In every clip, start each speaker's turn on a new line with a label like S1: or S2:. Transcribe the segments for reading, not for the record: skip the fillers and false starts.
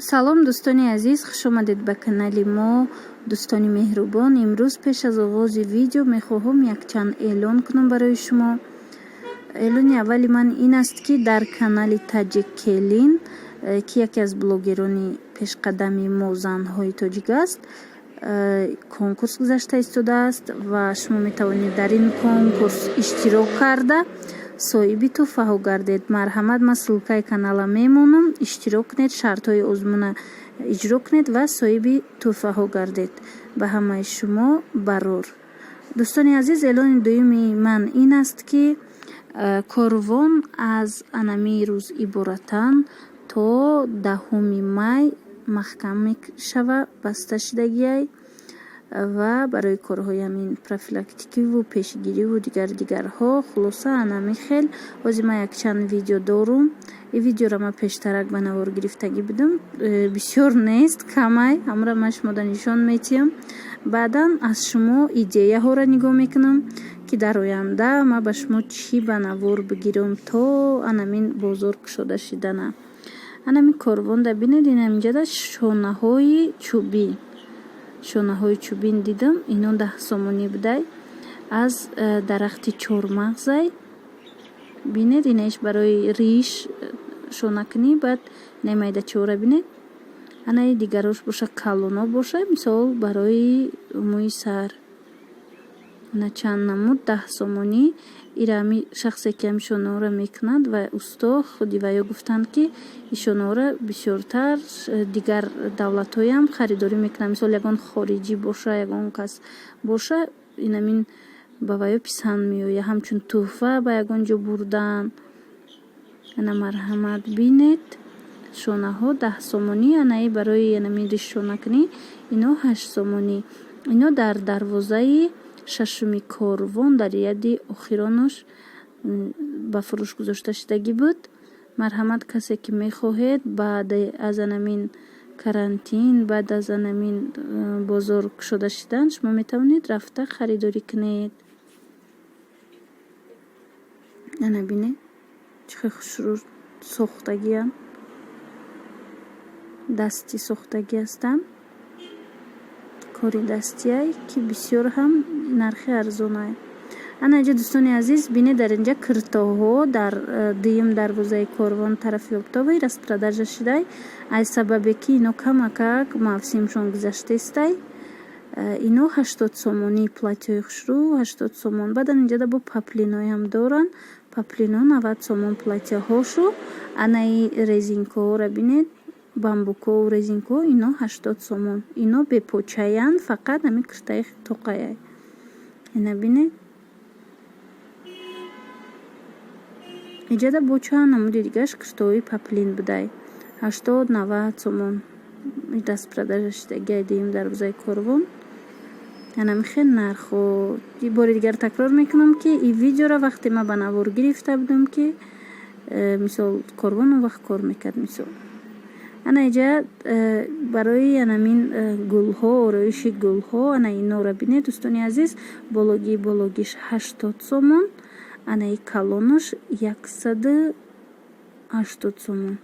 S1: салом дӯстони азиз, хушомадед ба канали мо. дӯстони меҳрубон, имрӯз пеш аз оғози видео мехоҳам якчанд эълон кунам барои шумо. эълони аввали ман ин аст ки дар канали Таҷик Келин, ки яке аз блогерони пешқадами мо занҳои тоҷик аст, конкурс гузашта истодааст ва шумо метавонед дар ин конкурс иштирок карда соҳиби тӯҳфаҳо гардед. марҳамат, ман ссилкаи канала мемонам, иштирок кунед, шартҳои озмуна иҷро кунед ва соҳиби тӯҳфаҳо гардед. ба ҳамаи шумо барор. дӯстони азиз, эълони дуюми ман ин аст ки корвон аз анамии рӯз иборатан то 10 май маҳкам мешава баста шидагиай ва барои корҳои ҳамин профилактикиву пешгириву дигарҳо хулоса анами хел ҳозир ман якчанд видео дорум. ин видеоро ман пештарак ба навор гирифтагӣ будам, бисёр нест, камай ҳамра ман шумода нишон метиҳам. баъдан аз шумо идеяҳоро нигоҳ мекунам ки дар оянда ман ба шумо чӣ ба навор бигирам то анамин бозор кушода шидана. анамин корвонда бинед, ин ҳаминҷада шонаҳои чӯбин дидам. ино 10 сомонӣ будай аз дарахти чормағзай. бинед, инаш барои риш шонакунӣ, баъд намайдачора бинед. анаи дигарош боша калоно боша, мисол барои мӯи сар. ана чанд намуд 10 сомонӣ. ира ҳами шахсе ки ҳами шонаҳоро мекунад ва усто худи ваё гуфтанд ки ин шонаҳоро бисёртар дигар давлатҳоям харидорӣ мекунанд. мисол ягон хориҷӣ боша, ягон кас боша, ин ҳамин ба ваё писанд меояд ҳамчун тӯҳфа ба ягон ҷо бурдан. ана марҳамат, бинед шонаҳо 10 сомонӣ. анаи барои янамин риш шонакунӣ ино 8 сомонӣ. ино дар дарвозаи шашуми корвон дар яди охиронош ба фурӯш гузошта шидагӣ буд. марҳамат, касе ки мехоҳед баъд аз анамин карантин, баъд аз анамин бозор кушода шидан, шумо метавонед рафта харидорӣ кунед. ана бинед чӣ хушрӯ сохтагиам, дасти сохтагӣ ҳастанд, кори дастиай ки бисёр ҳам нархи арзонае. ана инҷа дӯстони азиз, бинед дар инҷа киртоҳо дар дуюм дарвозаи корвон тарафи оптоваи распродажа шидай, аз сабабе ки ино камакак мавсимшон гузаштаистай. ино 80 сомонӣ, платьёи хушрӯ 80 сомон. баъдан инҷада бо паплиноям доранд, паплино 90 сомон платьяҳошо. анаи резинкаҳоро бинед, бамбукову резинкаҳо, ино 80 сомон. ино бепочаянд, фақат ҳамин киртаи тоқаяй. ина бинед. инҷада бо чанд намуди дигараш киртоҳои паплин будай 80-90 сомон. распродажа шидагиай дуюм дарвозаи корвон. ана михел нархо. бори дигар такрор мекунам ки ин видеоро вақте ман ба навор гирифта будам ки мисол корвон он вақт кор мекард. мисол ана инҷа барои анамин гулҳо, ороиши гулҳо, ана инора бинед дӯстони азиз, бологиш 80 сомон. анаи калонош 180 сомон.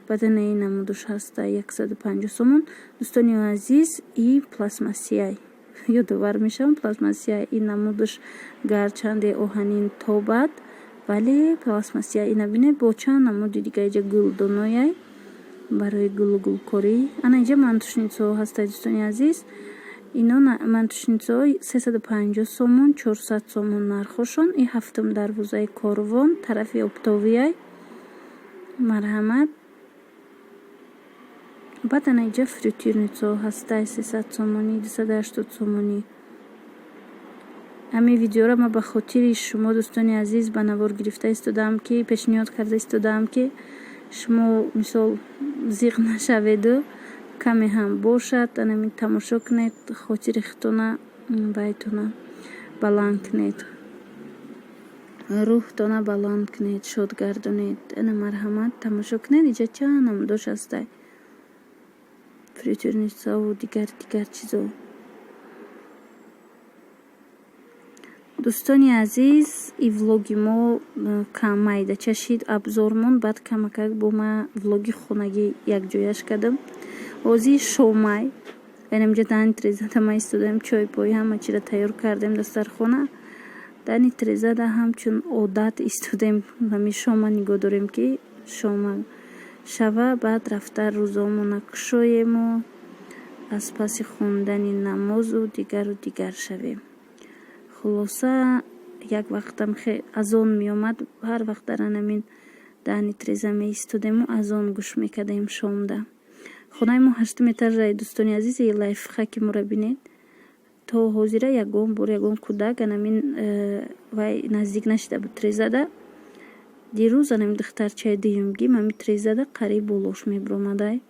S1: баъдан ин намудош ҳаста 150 сомон. дӯстони азиз, и пластмассияй ёдовар мешавам, пластмассияй ин намудош гарчанде оҳанин тобад, вале пластмассияй. ина бинед бо чанд намуди дига. инҷа гулдонояй барои гулкорӣ. ана инҷа мантушницаҳо ҳастанд дӯстони азиз. ино мантушницаҳо 350 сомон, 400 сомон нархошон. ин ҳафтум дарвозаи корвон тарафи оптовияй. марҳамат. баъд ана инҷа фритюрницаҳо ҳастанд 300 сомонӣ, 280 сомонӣ. ҳамин видеоро ман ба хотири шумо дӯстони азиз ба навор гирифта истодаам ки пешниҳод карда истодаам ки шумо мисол зиқ нашаведу каме ҳам бошад, анамин тамошо кунед, хотири худтона байтона баланд кунед, рӯҳтона баланд кунед, шод гардонед. ана марҳамат, тамошо кунед. инҷа чанд намудош ҳастай фритюрницаву дигар чизо. дӯстони азиз, ин влоги мо кам майдача шид, абзор монд. баъд камакак бо ма влоги хонагӣ якҷояш кардам. ҳозир шомай инҷа дани трезада ма истодаем, чойпои ҳама чиро тайёр кардем дастархона. дани трезада ҳамчун одат истодем, ҳами шома нигоҳ дорем ки шома шава, баъд рафта рӯзомона кушоему, аз паси хондани намозу дигар шавем. хулоса як вақтам азон меомад, ҳар вақт дар анамин дани треза меистодему, азон гӯш мекардем шомда. хонаи мо 8 этажаи дӯстони азиз. лайфхаки моро бинед. то ҳозира ягон бор ягон кӯдак анамин вай наздик нашида буд трезада. дирӯз анамин духтарчаи дуюмгим ами трезада қариб болош мебиромадай.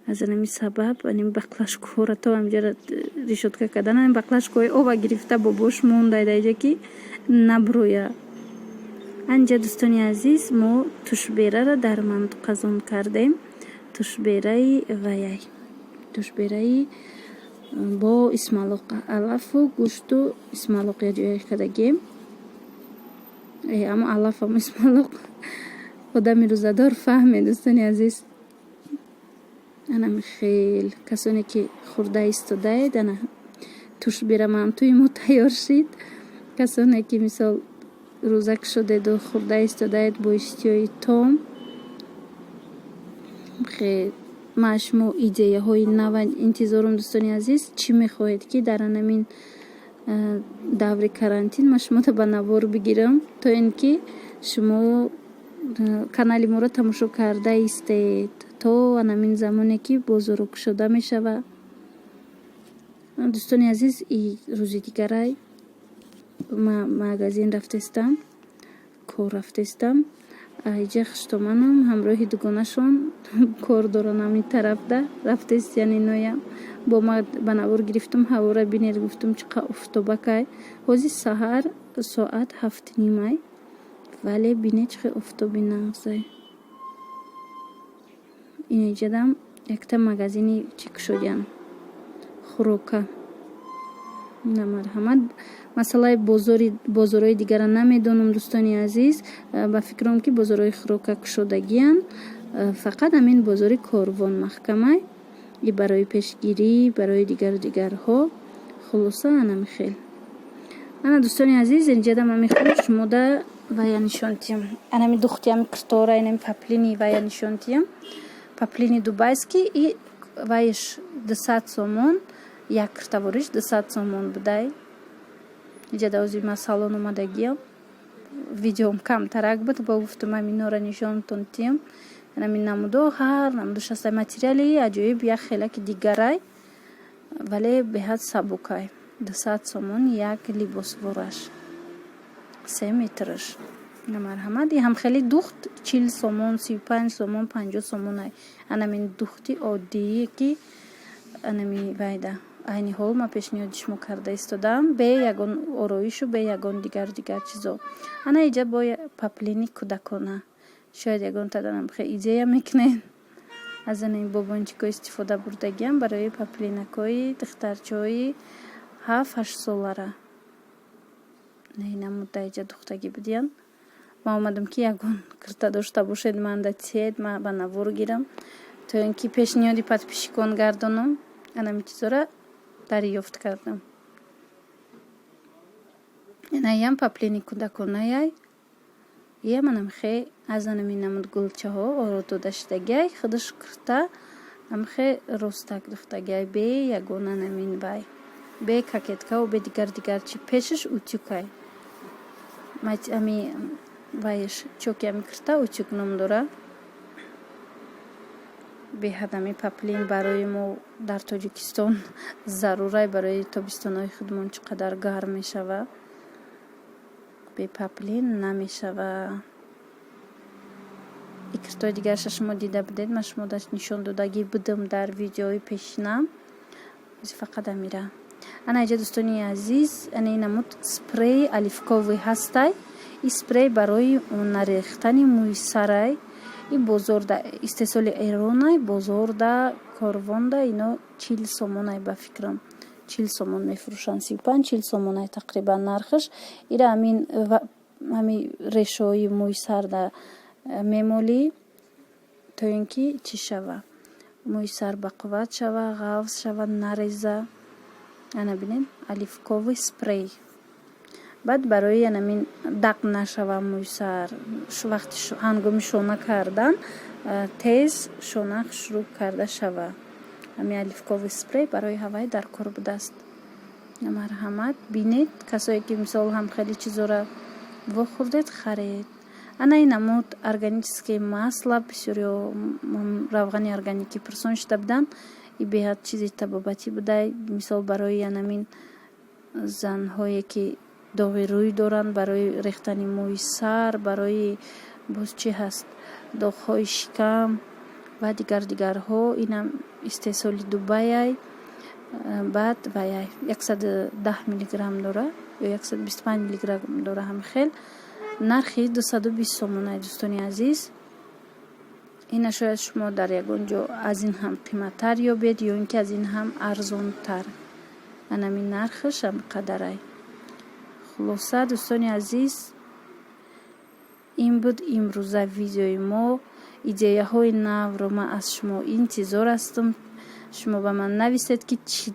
S1: аз анамин сабаб анамин баклашкоҳора то ҳамҷара решотка кардан, анамин баклашкоҳои оба гирифта бобош мондай даиҷа ки наброя. анҷа дӯстони азиз, мо тушберара дар манд қазон кардем. тушбераи ваяй, тушбераи бо исмалоқ, алафу гӯшту исмалоқ яҷоя кардагем. аммо алафам исмалоқ одами рӯзадор фаҳме. дӯстони азиз, анами хел касоне ки хурда истодаед, ана тушбера мантуи мо тайёр шид. касоне ки мисол рӯза кушодеду хурда истодаед бо иштиёи том, мааш мо идеяҳои нава интизорум. дӯстони азиз, чӣ мехоҳед ки дар анамин даври карантин ма шуморо ба навор бигирам, то ин ки шумо канали моро тамошо карда истед то анамин замоне ки бозору кушода мешава. дӯстони азиз, рӯзи дигарай магазин рафтестам, кор рафтестам. айҷа хуштоманам, ҳамроҳи дугонашон кор дорам ҳамин тарафда. рафтест яъне ноя бо ма ба навор гирифтум, ҳавора бинед, гуфтум чӣ қадр офтобакай. ҳозир саҳар соат 7:30, вале бинед чӣ қадр офтоби нағзай. инҷадам якта магазини чӣ кушодян хӯрока. намарҳамат масъалаи бозорҳои дигара намедонам. дӯстони азиз, ба фикрам ки бозорҳои хӯрока кушодагиянд. фақат ҳамин бозори корвон маҳкамай, и барои пешгирӣ, барои дигарҳо. хулоса анами хел. ана дӯстони азиз, инҷадам ами худ шумода вая нишонтиям. анами духти ами киртора, инами паплини вая нишонтиям. паплини дубайский, и ваяш 200 сомон, як киртавориш 200 сомон будай. инҷа ҳозир ма салон омадагиям. видеом камтарак буд, бо гуфтум аминора нишонтонтиям. анами намудо ҳар намудо шаста материали аҷоиб як хелаки дигарай, вале беҳад сабукай. 200 сомон як либосвораш 3 метраш. намарҳамат ҳам хели духт 40 сомон, 35 сомон, 50 сомонай. анамин духти оддие ки анами вайда айни ҳол ма пешниҳоди шумо карда истодам, бе ягон ороишу бе ягон дигар чизо. ана иҷа бо паплини кӯдакона. шояд ягон таданам хе идея мекунед. аз анами бобончико истифода бурдагиям барои паплинакои духтарчаҳои 7-8 солара. намудда иҷа духтагӣ будиян. ма омадам ки ягон кирта дошта бошед, манда тиед, ма ба навор гирам, то ин ки пешниҳоди подписчикон гардонам. анами чизора дарёфт кардам. инаям паплини кӯдаконаяй. ия манам хе аз анами намуд гулчаҳо оро дода шидагиай. худаш кирта ам хе ростак духтагиай бе ягон анамин бай. бе кокеткау бе дигар чи пешаш утюкай. ами вайш чоки ами кирта утюк ном дора. беҳадами паплин барои мо дар Тоҷикистон зарурай, барои тобистонои худмон чӣ қадар гарм мешава. бе паплин намешава. икртои дигарша шумо дида будед, ман шумо нишон додагӣ будам дар видеои пешинам. фақат амира. ана иҷа дӯстони азиз, ана инамуд спрей алифковый ҳастай. и спрей барои нарехтани мӯи сарай. и бозорда истеҳсоли эронай, бозорда корвонда ино 40 сомонай ба фикрам. 40 сомон мефурӯшанд, 35-40 сомонай тақрибан нархаш. ира ҳами решои мӯи сарда мемолӣ то ин ки чӣ шава. мӯи сар бақувват шава, ғафз шава, нареза. ана бинед оливковый спрей. баъд барои янамин дақ нашава мӯи сар вақти ҳангоми шона кардан тез шона шурӯъ карда шава. ҳамин оливковый спрей барои ҳавай дар кор будааст. марҳамат бинед, касое ки мисол ҳам хеле чизора вохӯрдед харед. ана ин намуд органические масла бисёриё равғани органикӣ пурсон шуда буданд. и беҳад чизи табобатӣ будай, мисол барои янамин занҳое ки доғи рӯй доранд, барои рехтани мӯи сар, барои боз чи ҳаст доғҳои шикам ва дигарҳо. инам истеҳсоли дубайай. баъд ваяй 110 миллиграмм дора ё 125 миллиграмм дора. ҳамихел нархи 220 сомонай. дӯстони азиз, ина шояд шумо дар ягон ҷо аз ин ҳам қиматтар ёбед ё ин ки аз ин ҳам арзонтар. анамин нархаш ҳамқадарай. хулоса дӯстони азиз, ин буд имрӯза видеои мо. идеяҳои навро ман аз шумо интизор ҳастам. шумо ба ман нависед ки чӣ